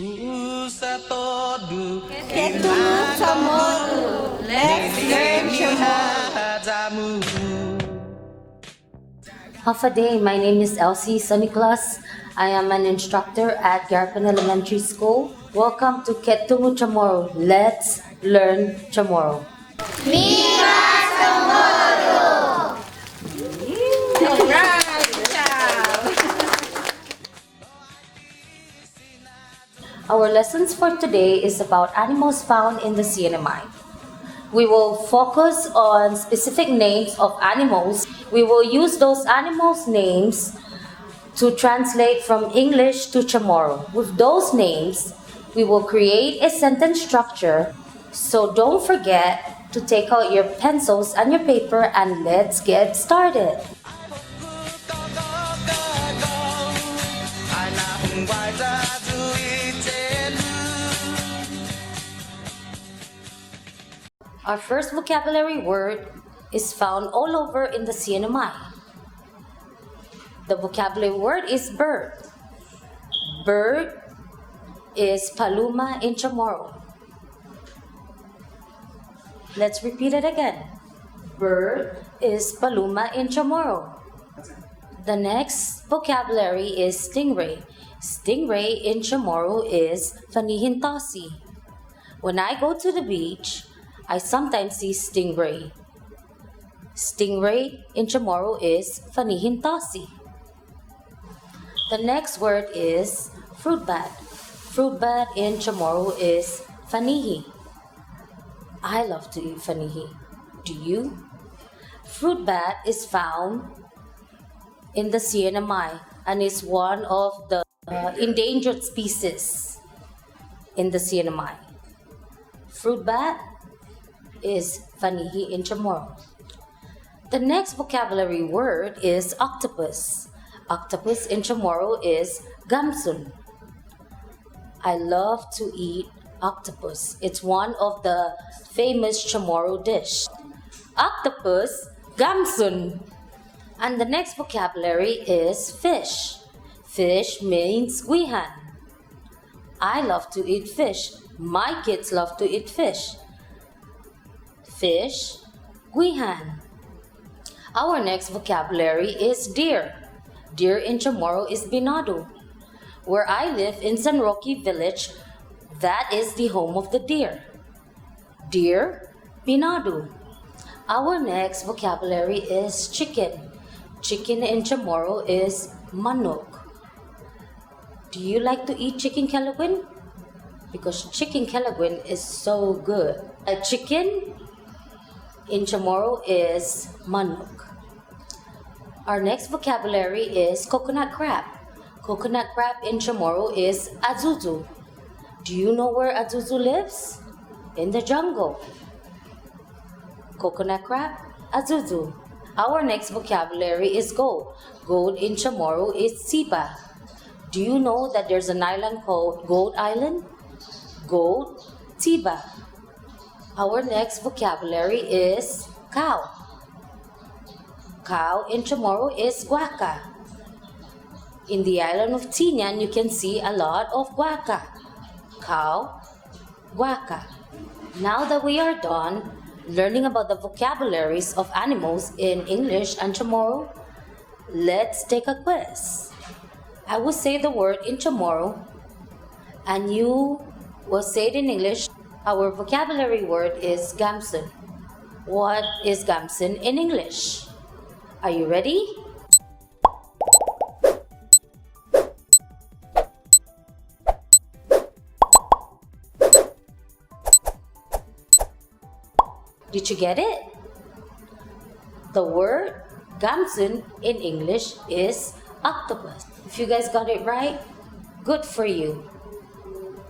Ketungu Chamorro. Let's learn Chamorro. Half a day, my name is Elsie San Nicolas. I am an instructor at Garapan Elementary School. Welcome to Ketungu Chamorro. Let's learn Chamorro. Our lessons for today is about animals found in the CNMI. We will focus on specific names of animals. We will use those animals' names to translate from English to Chamorro. With those names, we will create a sentence structure. So don't forget to take out your pencils and your paper and let's get started. Our first vocabulary word is found all over in the CNMI. The vocabulary word is bird. Bird is paloma in Chamorro. Let's repeat it again. Bird is paloma in Chamorro. The next vocabulary is stingray. Stingray in Chamorro is fanihintasi. When I go to the beach, I sometimes see stingray. Stingray in Chamorro is fanihintasi. The next word is fruit bat. Fruit bat in Chamorro is fanihi. I love to eat fanihi. Do you? Fruit bat is found in the CNMI and is one of the endangered species in the CNMI. Fruit bat is fanihi in Chamorro. The next vocabulary word is octopus. Octopus in Chamorro is gamsun. I love to eat octopus. It's one of the famous Chamorro dish. Octopus, gamsun. And the next vocabulary is fish. Fish means guihan. I love to eat fish. My kids love to eat fish. Fish, guihan. Our next vocabulary is deer. Deer in Chamorro is binado. Where I live in San Roque Village, that is the home of the deer. Deer, binado. Our next vocabulary is chicken. Chicken in Chamorro is manok. Do you like to eat chicken kelaguen? Because chicken kelaguen is so good. A chicken in Chamorro is manok. Our next vocabulary is coconut crab. Coconut crab in Chamorro is azuzu. Do you know where azuzu lives? In the jungle. Coconut crab, azuzu. Our next vocabulary is goat. Goat in Chamorro is siba. Do you know that there's an island called Goat Island? Goat, tiba. Our next vocabulary is cow. Cow in Chamorro is guaca. In the island of Tinian, you can see a lot of guaca. Cow, guaca. Now that we are done learning about the vocabularies of animals in English and Chamorro, let's take a quiz. I will say the word in Chamorro and you will say it in English. Our vocabulary word is gamsun. What is gamsun in English? Are you ready? Did you get it? The word gamsun in English is octopus. If you guys got it right, good for you.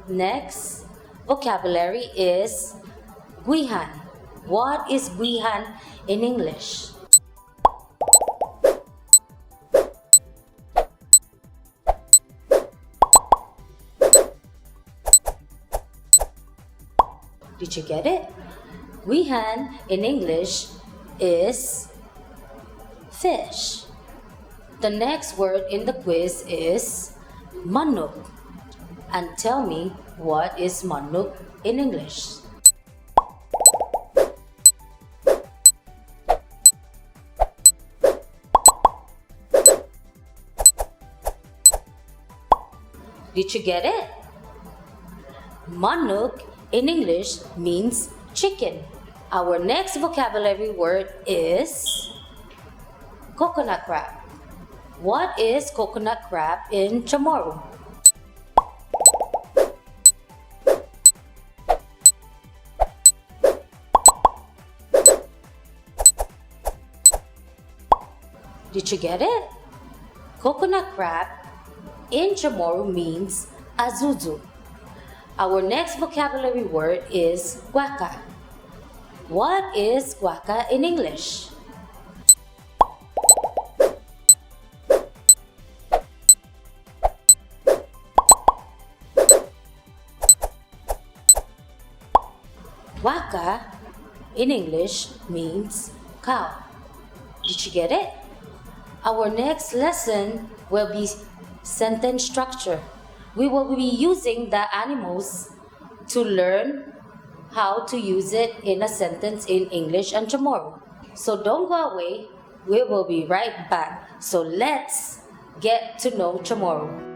Next vocabulary is guihan. What is guihan in English? Did you get it? Guihan in English is fish. The next word in the quiz is manok. and tell me what is manok in English. Did you get it? Manok in English means chicken. Our next vocabulary word is coconut crab. What is coconut crab in Chamorro? Did you get it? Coconut crab in Chamorro means azuzu. Our next vocabulary word is guaca. What is guaca in English? Guaca in English means cow. Did you get it? Our next lesson will be sentence structure. We will be using the animals to learn how to use it in a sentence in English and Chamorro. So don't go away. We will be right back. So let's get to know Chamorro.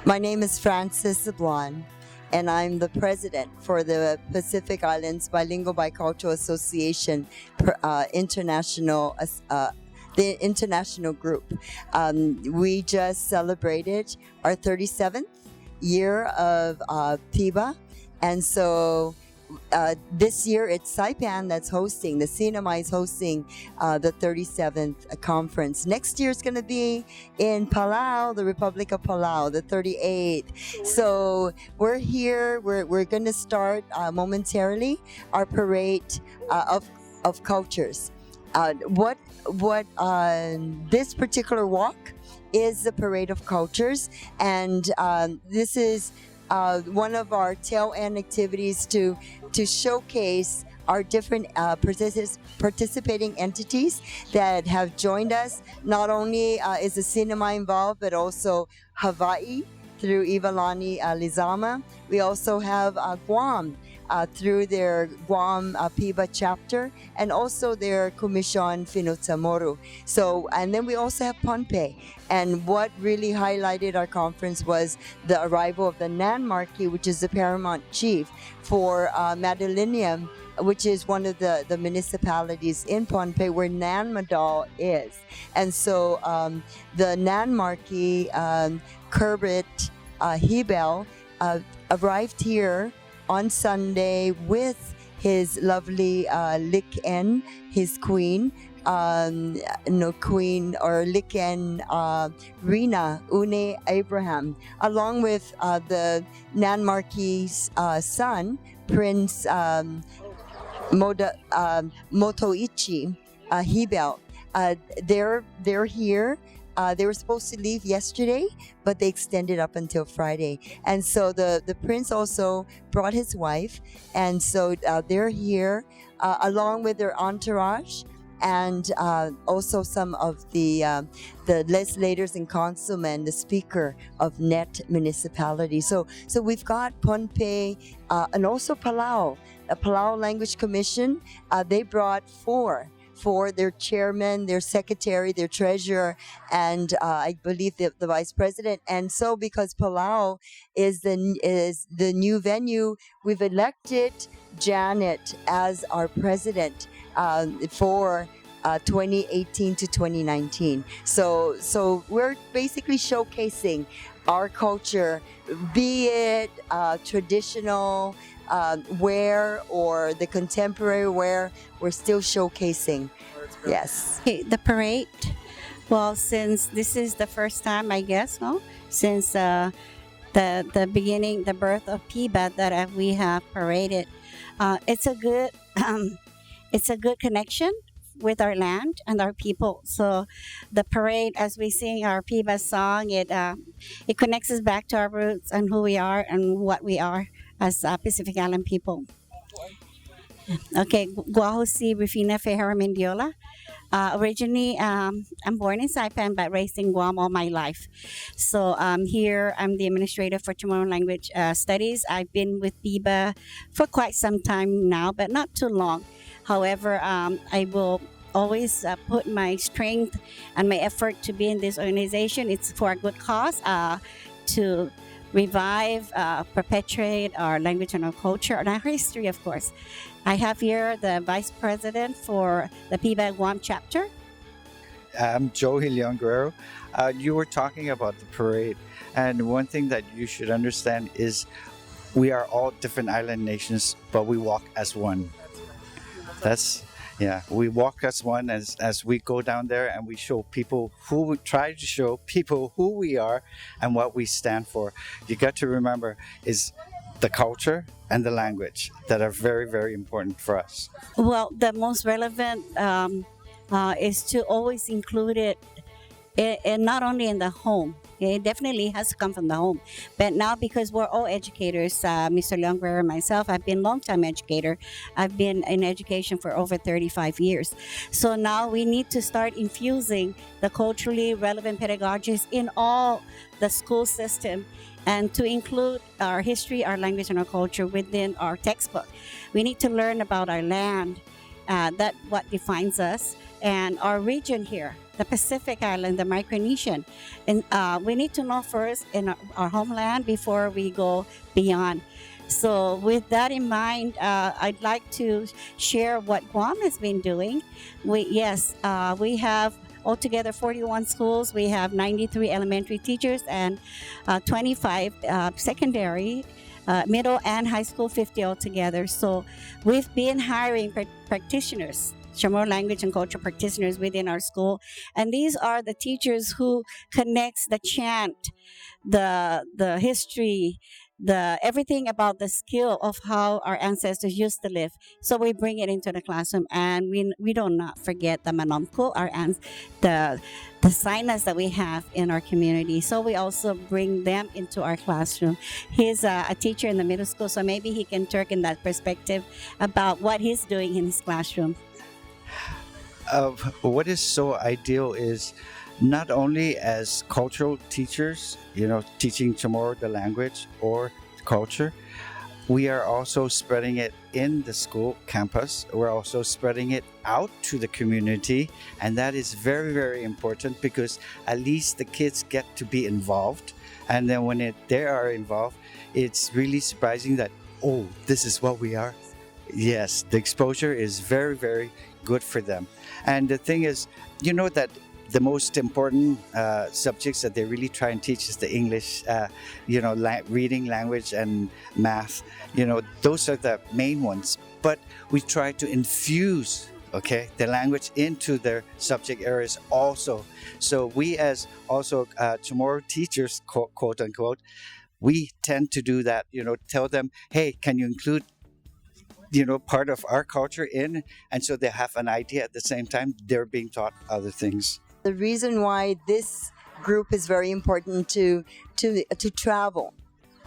My name is Frances Sablan, and I'm the president for the Pacific Islands Bilingual Bicultural Association International, the international group. We just celebrated our 37th year of PIBA, and so this year it's Saipan that's hosting, the CNMI is hosting the 37th conference. Next year it's going to be in Palau, the Republic of Palau, the 38th. So we're here, we're going to start momentarily our parade of cultures. What this particular walk is the Parade of Cultures, and this is one of our tail end activities to showcase our different participating entities that have joined us. Not only is the CNMI involved, but also Hawaii through Ivalani Lizama. We also have Guam through their Guam PIBA chapter, and also their Commission Finutamoru. So, and then we also have Pohnpei. And what really highlighted our conference was the arrival of the Nan Marquis, which is the paramount chief for Madalinium, which is one of the municipalities in Pohnpei where Nan Madal is. And so the Nan Marquis, Kerbit Hebel, arrived here on Sunday with his lovely Lik-En, his queen, queen or Lik-En Rina Une Abraham, along with the Nan Marquis' son, Prince Motoichi Hebel. They're here. They were supposed to leave yesterday, but they extended up until Friday. And so the prince also brought his wife, and so they're here along with their entourage. and also some of the legislators and councilmen, the speaker of Net Municipality. So we've got Pohnpei and also Palau, the Palau Language Commission. They brought four, their chairman, their secretary, their treasurer, and I believe the vice president. And so because Palau is the new venue, we've elected Janet as our president for 2018 to 2019. So we're basically showcasing our culture, be it traditional wear or the contemporary wear. We're still showcasing. Yes. Okay, the parade. Well, since this is the first time, I guess, no, since the beginning, the birth of PBAT that we have paraded, it's a good connection with our land and our people. So the parade, as we sing our PBAT song, it connects us back to our roots and who we are and what we are as Pacific Island people. Okay, Guahosi, Rufina, Fejeran, Mendiola. Originally, I'm born in Saipan but raised in Guam all my life. So here I'm the administrator for Chamorro Language Studies. I've been with PIBA for quite some time now, but not too long. However, I will always put my strength and my effort to be in this organization. It's for a good cause, to revive, perpetuate our language and our culture and our history, of course. I have here the Vice President for the PBA Guam chapter. I'm Joe Hilion Guerrero. You were talking about the parade, and one thing that you should understand is we are all different island nations, but we walk as one. We walk as one as we go down there, and we show people we try to show people who we are and what we stand for. You got to remember is the culture and the language that are very, very important for us. Well, the most relevant is to always include it not only in the home. It definitely has to come from the home. But now, because we're all educators, Mr. Leon Guerrero and myself, I've been a long-time educator. I've been in education for over 35 years. So now we need to start infusing the culturally relevant pedagogies in all the school system, and to include our history, our language, and our culture within our textbook. We need to learn about our land, that what defines us, and our region here, the Pacific Island, the Micronesian. And we need to know first in our homeland before we go beyond. So with that in mind, I'd like to share what Guam has been doing. We have altogether 41 schools. We have 93 elementary teachers and 25 secondary, middle and high school, 50 altogether. So we've been hiring practitioners, Chamorro language and culture practitioners within our school. And these are the teachers who connects the chant, the history, everything about the skill of how our ancestors used to live. So we bring it into the classroom, and we do not forget the manomko, the signers that we have in our community. So we also bring them into our classroom. He's a teacher in the middle school, so maybe he can talk in that perspective about what he's doing in his classroom. What is so ideal is not only as cultural teachers, teaching Chamorro the language or culture, we are also spreading it in the school campus. We're also spreading it out to the community, and that is very, very important because at least the kids get to be involved. And then when they are involved, it's really surprising that, oh, this is what we are. Yes, the exposure is very, very good for them. And the thing is, that the most important subjects that they really try and teach is the English, reading, language, and math. Those are the main ones. But we try to infuse, the language into their subject areas also. So we as also Chamorro teachers, quote unquote, we tend to do that, tell them, hey, can you include part of our culture in, and so they have an idea at the same time they're being taught other things. The reason why this group is very important to travel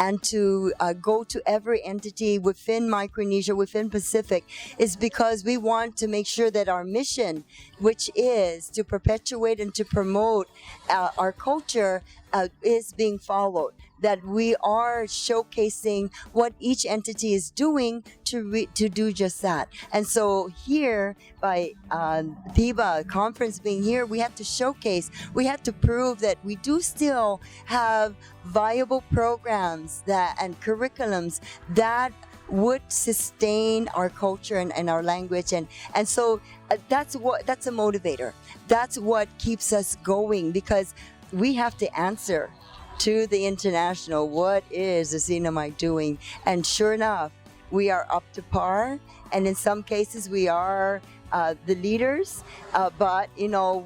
and to go to every entity within Micronesia, within Pacific, is because we want to make sure that our mission, which is to perpetuate and to promote our culture, is being followed. That we are showcasing what each entity is doing to do just that. And so here, by PIBA conference being here, we have to showcase, we have to prove that we do still have viable programs and curriculums that would sustain our culture and our language, and so that's a motivator. That's what keeps us going, because we have to answer to the international, what is the CNMI doing? And sure enough, we are up to par, and in some cases we are the leaders, but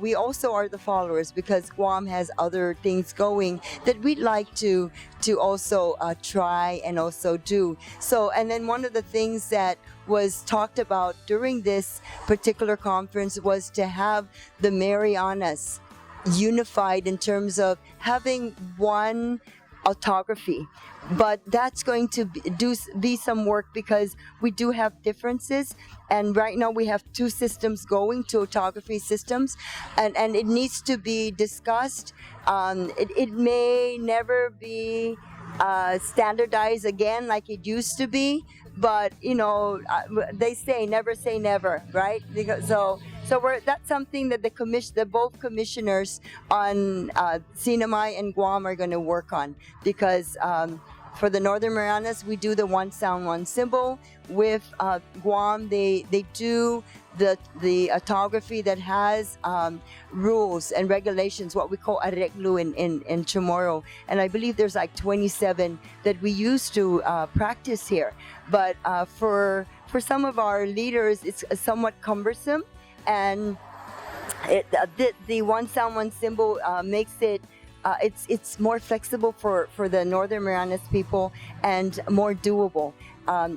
we also are the followers, because Guam has other things going that we'd like to also try and also do. So, and then one of the things that was talked about during this particular conference was to have the Marianas unified in terms of having one orthography, but that's going to be some work, because we do have differences, and right now we have two systems going, two orthography systems, and it needs to be discussed. It may never be standardized again like it used to be, but they say never, right? That's something that the both commissioners on CNMI and Guam are going to work on, because for the Northern Marianas, we do the one sound, one symbol. With Guam, they do the orthography that has rules and regulations, what we call arreglo in Chamorro. And I believe there's like 27 that we used to practice here. But for some of our leaders, it's somewhat cumbersome. And the one sound, one symbol makes it it's more flexible for the Northern Marianas people and more doable.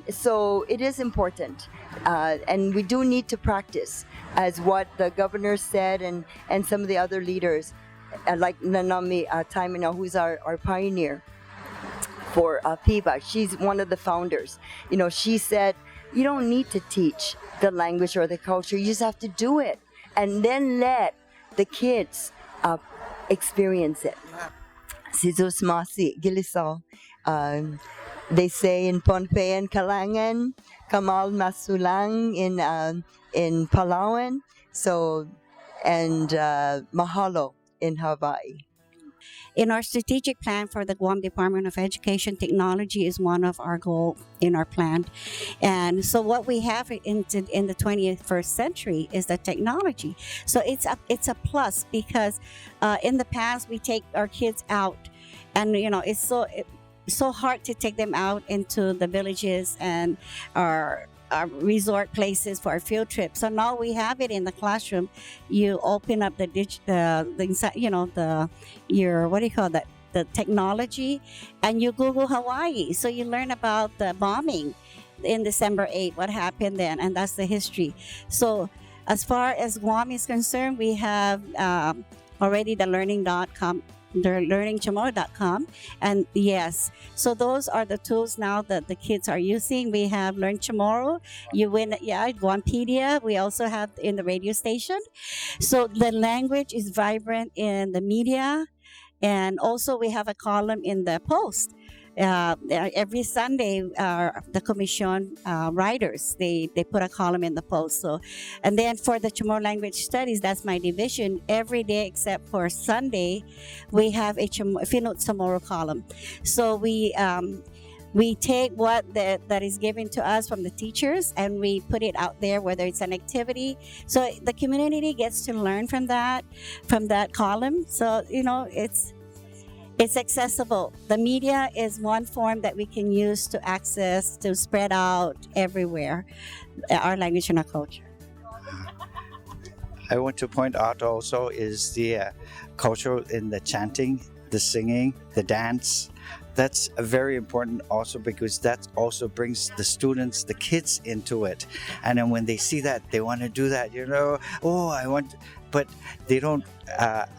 So it is important, and we do need to practice, as what the governor said, and some of the other leaders, like Nanami Taimina, who's our pioneer for PIBA. She's one of the founders. She said, you don't need to teach the language or the culture. You just have to do it, and then let the kids experience it. Sizus Masi Gilisol. They say in Pohnpeian, Kalangan, Kamal Masulang in Palawan. So, and Mahalo in Hawaii. In our strategic plan for the Guam Department of Education, technology is one of our goals in our plan. And so what we have in the 21st century is the technology. So it's a plus, because in the past we take our kids out, and it's so hard to take them out into the villages and our resort places for our field trip. So now we have it in the classroom. You open up the technology, and you Google Hawaii. So you learn about the bombing in December 8, what happened then, and that's the history. So as far as Guam is concerned, we have already the learning.com, learningchamorro.com, and yes, so those are the tools now that the kids are using. We have Learn Chamorro, Guampedia, we also have in the radio station. So the language is vibrant in the media, and also we have a column in the Post. Every Sunday, the commission writers, they put a column in the Post. So, and then for the Chamorro language studies, that's my division. Every day except for Sunday, we have a Finot Chamorro column. So we take what that is given to us from the teachers, and we put it out there, whether it's an activity. So the community gets to learn from that column. So it's accessible. The media is one form that we can use to access, to spread out everywhere our language and our culture. I want to point out also is the culture in the chanting, the singing, the dance. That's very important also, because that also brings the students, the kids into it. And then when they see that, they want to do that, but they don't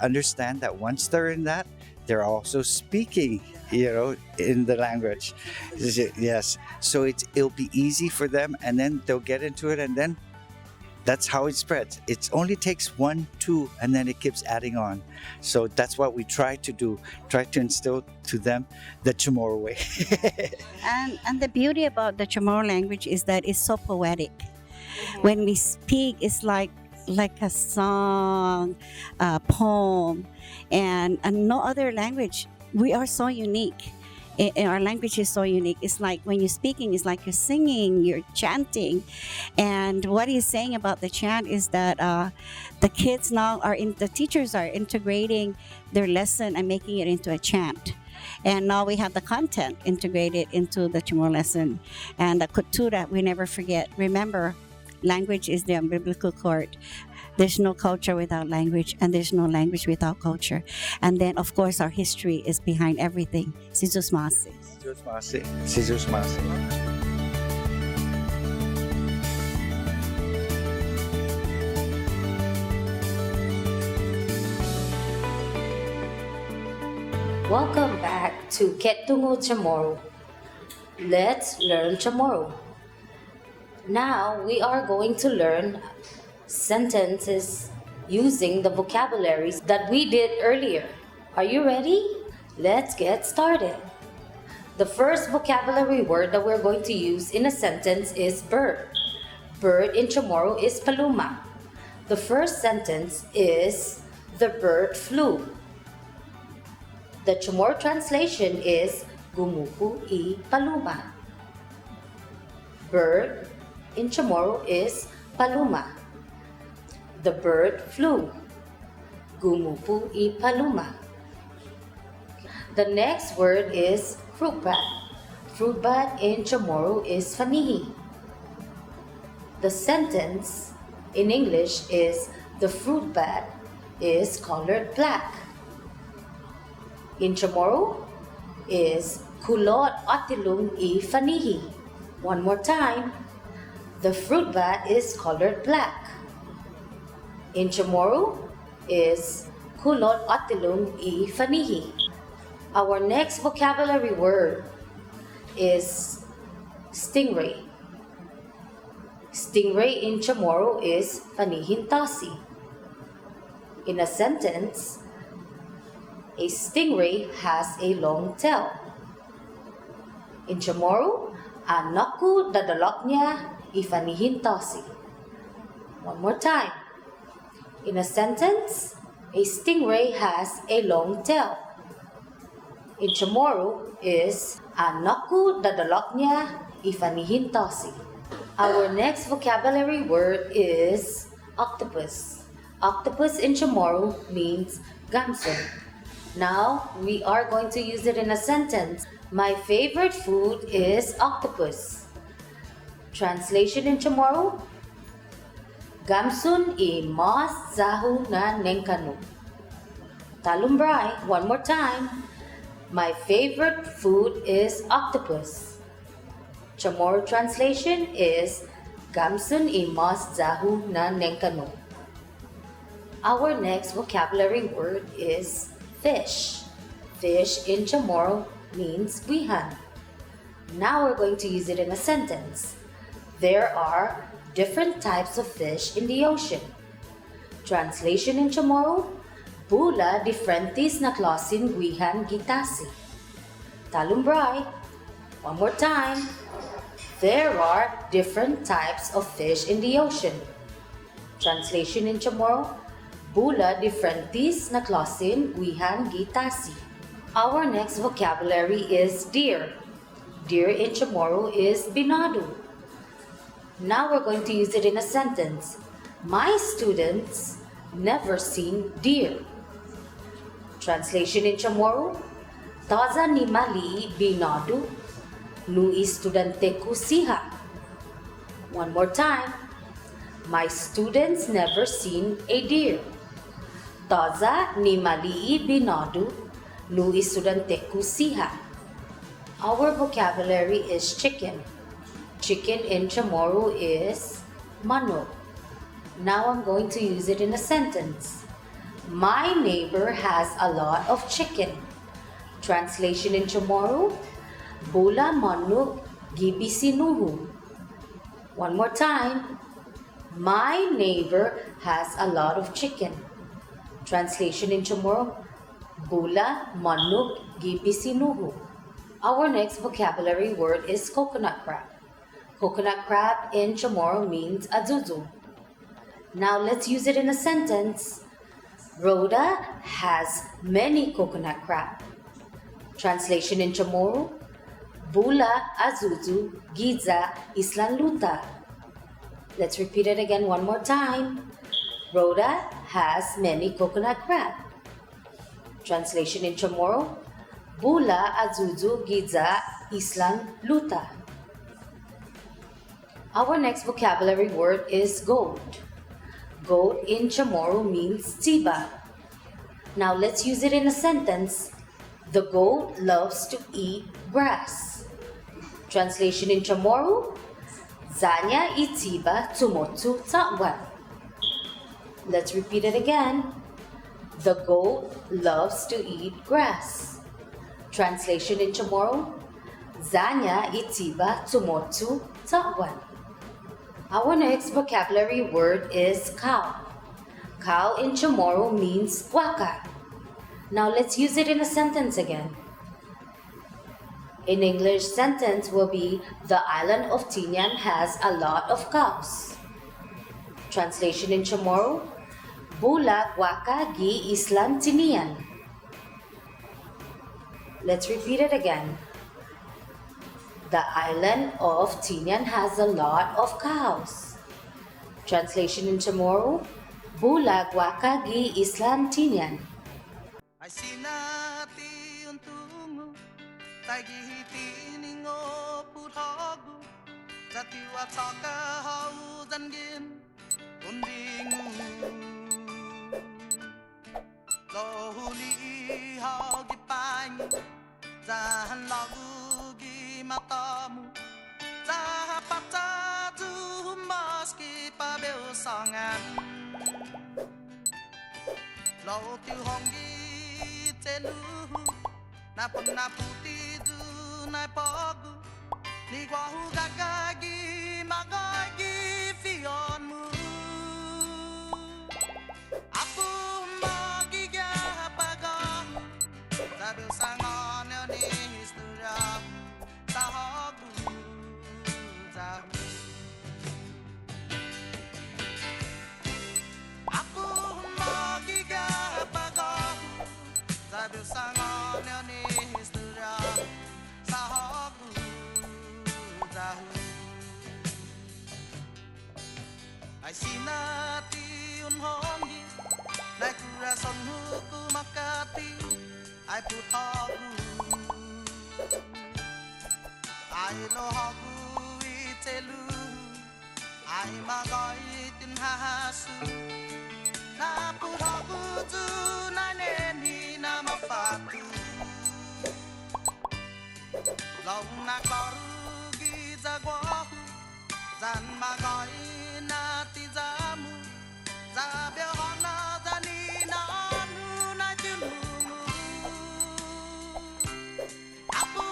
understand that once they're in that, they're also speaking, in the language. Yes. So it'll be easy for them, and then they'll get into it, and then that's how it spreads. It only takes 1, 2, and then it keeps adding on. So that's what we try to do. Try to instill to them the Chamorro way. And the beauty about the Chamorro language is that it's so poetic. When we speak, it's like a song, a poem, and no other language. We are so unique. Our language is so unique. It's like when you're speaking, it's like you're singing, you're chanting. And what he's saying about the chant is that the kids now the teachers are integrating their lesson and making it into a chant. And now we have the content integrated into the Chamorro lesson. And the kultura, we never forget. Remember, language is the umbilical cord. There's no culture without language, and there's no language without culture. And then, of course, our history is behind everything. Sizus Masi. Sizus Masi. Sizus Masi. Welcome back to Ketungu Chamorro. Let's learn Chamorro. Now we are going to learn sentences using the vocabularies that we did earlier. Are you ready? Let's get started. The first vocabulary word that we're going to use in a sentence is bird. Bird in Chamorro is paluma. The first sentence is the bird flew. The Chamorro translation is gumupu I paluma. Bird in Chamorro is paluma. The bird flew. Gumupu I paluma. The next word is fruit bat. Fruit bat in Chamorro is fanihi. The sentence in English is the fruit bat is colored black. In Chamorro is kulot atilung I fanihi. One more time. The fruit bat is colored black. In Chamorro is kulot atilung I fanihi. Our next vocabulary word is stingray. Stingray in Chamorro is fanihintasi. In a sentence, a stingray has a long tail. In Chamorro, anaku dadalok niya ifanihintasi. One more time. In a sentence, a stingray has a long tail. In Chamorro is anaku dadalok niya ifanihintasi. Our next vocabulary word is octopus. Octopus in Chamorro means gamson. Now we are going to use it in a sentence. My favorite food is octopus. Translation in Chamorro: gamsun I mas zahu na nengkanu. Talumbray, one more time. My favorite food is octopus. Chamorro translation is gamsun I mas zahu na nengkanu. Our next vocabulary word is fish. Fish in Chamorro means guihan. Now we're going to use it in a sentence. There are different types of fish in the ocean. Translation in Chamorro: bula diferentes na klasin guihan gitasi. Talumbray, one more time. There are different types of fish in the ocean. Translation in Chamorro: bula diferentes na klasin guihan gitasi. Our next vocabulary is deer. Deer in Chamorro is binadu. Now we're going to use it in a sentence. My students never seen deer. Translation in Chamorro: taza ni mali binadu nu estudante ko siha. One more time. My students never seen a deer. Taza ni mali binadu nu estudante ko siha. Our vocabulary is chicken. Chicken in Chamorro is manok. Now I'm going to use it in a sentence. My neighbor has a lot of chicken. Translation in Chamorro, Bula Manuk Gibisinuhu. One more time. My neighbor has a lot of chicken. Translation in Chamorro, Bula Manuk Gibisinuhu. Our next vocabulary word is coconut crab. Coconut crab in Chamorro means azuzu. Now let's use it in a sentence. Rhoda has many coconut crab. Translation in Chamorro, Bula azuzu giza islan luta. Let's repeat it again one more time. Rhoda has many coconut crab. Translation in Chamorro, Bula azuzu giza islan luta. Our next vocabulary word is goat. Goat in Chamorro means tiba. Now let's use it in a sentence. The goat loves to eat grass. Translation in Chamorro, Zanya itiba tumotu ta'wan. Let's repeat it again. The goat loves to eat grass. Translation in Chamorro, Zanya itiba tumotu ta'wan. Our next vocabulary word is cow. Cow in Chamorro means waka. Now let's use it in a sentence again. In English, sentence will be, the island of Tinian has a lot of cows. Translation in Chamorro, Bulag waka gi islan Tinian. Let's repeat it again. The island of Tinian has a lot of cows. Translation in Chamorro, Bulag waka gi islan Tinian. I see nati untungu tagi tiningo puthagu jati wa saka hau zangen undingu lohuli hau gi pangi zahan lagu gi matamu zapata tu maski pabel sangan lo tu hongi telu na puti du na pogu ni guahu gagagi magagi fionmu aku magi ga pagam sabe sangon ni historia tahogu zahu aku magi ga pagam sabe sangon ni historia tahogu zahu ai sinati unhongi na kura sonhuku makati ai puthagu ai lohagu itelu ai magai tin hasu na puthagu tu na neni na mafatu long na karu gi jagwahu zan magai na tizamu zabe hana zani na nu na junu aku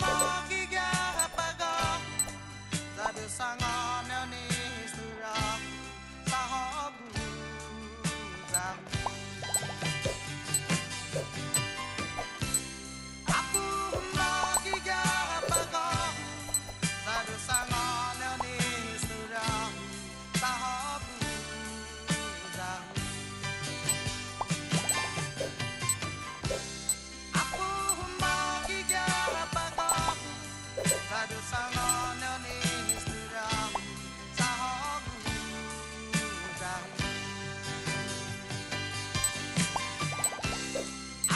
magi ga paga zabe sangan ni sura sahabu zam aku magi ga paga zabe sangan ni sura sahabu zam aku magi ga paga zabe sangan ni sura sahabu zam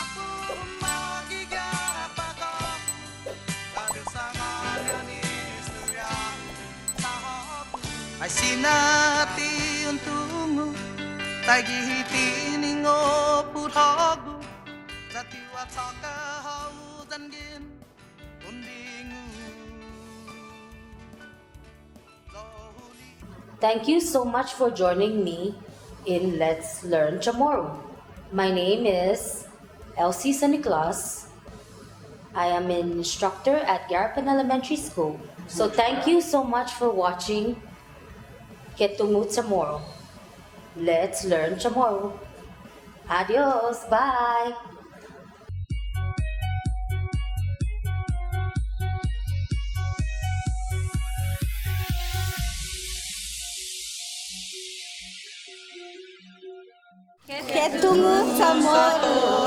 aku magi ga paga zabe sangan ni sura sahabu ai sinati untungu tagi tiningo puthagu jati wa saka hau zangen undingu lohuli. Thank you so much for joining me in Let's Learn Chamorro. My name is Elsie San Nicolas, I am an instructor at Garapan Elementary School. So thank you so much for watching Ketungu Chamorro. Let's learn Chamorro. Adios. Bye. Ketungu Chamorro.